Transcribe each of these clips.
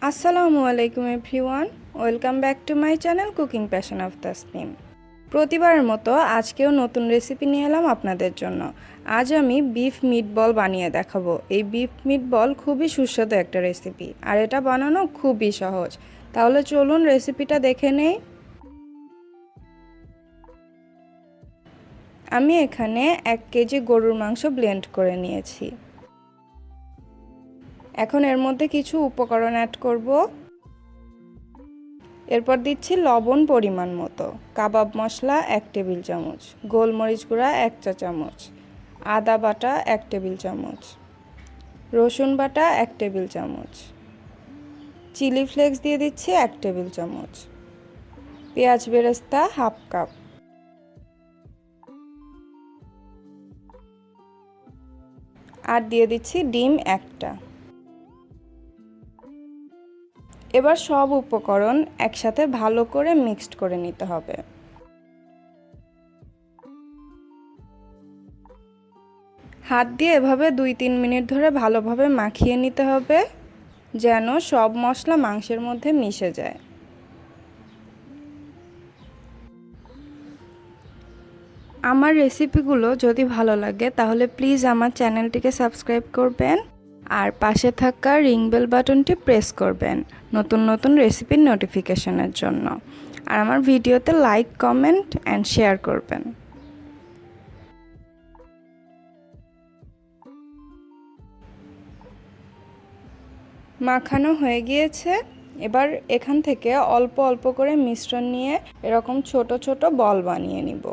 আসসালামু আলাইকুম everyone, welcome back to my channel cooking passion of Tasnim. প্রতিবারের মতো আজকেও নতুন রেসিপি নিয়ে এলাম আপনাদের জন্য। আজ আমি বিফ মিটবল বানিয়ে দেখাবো। এই বিফ মিটবল খুবই সুস্বাদু একটা রেসিপি, আর এটা বানানো খুবই সহজ। তাহলে চলুন রেসিপিটা দেখে নেই। আমি এখানে 1 কেজি গরুর মাংস ব্লেন্ড করে নিয়েছি। এখন এর মধ্যে কিছু উপকরণ অ্যাড করব। এরপর দিচ্ছি লবণ পরিমাণ মতো, কাবাব মশলা 1 টেবিল চামচ, গোলমরিচ গুঁড়া 1 চা চামচ, আদা বাটা 1 টেবিল চামচ, রসুন বাটা 1 টেবিল চামচ, চিলি ফ্লেক্স দিয়ে দিচ্ছি 1 টেবিল চামচ, পেঁয়াজ বেরেস্তা হাফ কাপ। আর দিয়ে দিচ্ছি ডিম একটা। এবার সব উপকরণ একসাথে ভালো করে মিক্সড করে নিতে হবে। হাত দিয়ে এভাবে 2-3 মিনিট ধরে ভালোভাবে মাখিয়ে নিতে হবে, যেন সব মশলা মাংসের মধ্যে মিশে যায়। আমার রেসিপিগুলো যদি ভালো লাগে তাহলে প্লিজ আমার চ্যানেলটিকে সাবস্ক্রাইব করবেন আর পাশে থাকা রিং বেল বাটনটি প্রেস করবেন নতুন নতুন রেসিপির নোটিফিকেশনের জন্য। আর আমার ভিডিওতে লাইক, কমেন্ট অ্যান্ড শেয়ার করবেন। মাখানো হয়ে গিয়েছে। এবার এখান থেকে অল্প অল্প করে মিশ্রণ নিয়ে এরকম ছোট ছোট বল বানিয়ে নিব।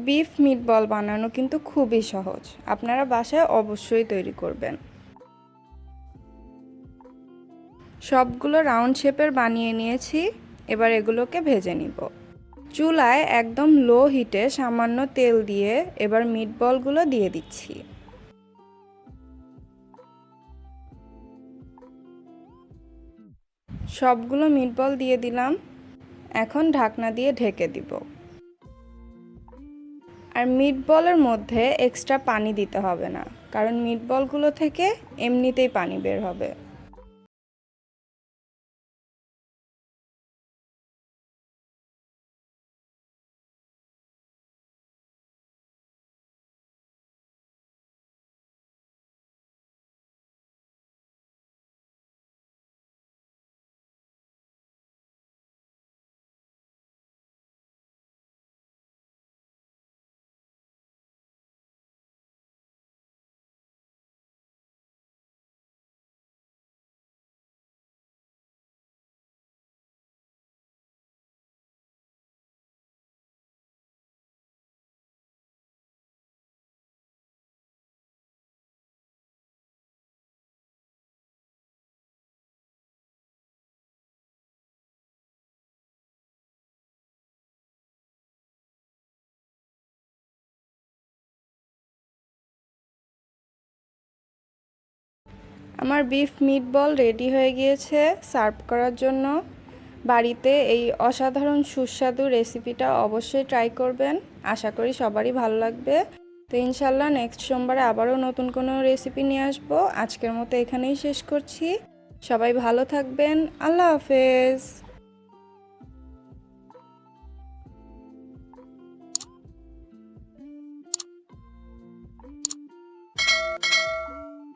বিফ মিটবল বানানো কিন্তু খুবই সহজ, আপনারা বাসায় অবশ্যই তৈরি করবেন। সবগুলো রাউন্ড শেপের বানিয়ে নিয়েছি। এবার এগুলোকে ভেজে নিব। চুলায় একদম লো হিটে সামান্য তেল দিয়ে এবার মিটবলগুলো দিয়ে দিচ্ছি। সবগুলো মিটবল দিয়ে দিলাম। এখন ঢাকনা দিয়ে ঢেকে দিব। আর মিটবলের মধ্যে এক্সট্রা পানি দিতে হবে না, কারণ মিটবলগুলো থেকে এমনিতেই পানি বের হবে। আমার বিফ মিটবল রেডি হয়ে গিয়েছে সার্ভ করার জন্য। বাড়িতে এই অসাধারণ সুস্বাদু রেসিপিটা অবশ্যই ট্রাই করবেন। আশা করি সবারই ভালো লাগবে। তো ইনশাল্লাহ নেক্সট সোমবারে আবারও নতুন কোনো রেসিপি নিয়ে আসবো। আজকের মতো এখানেই শেষ করছি। সবাই ভালো থাকবেন। আল্লাহ হাফেজ।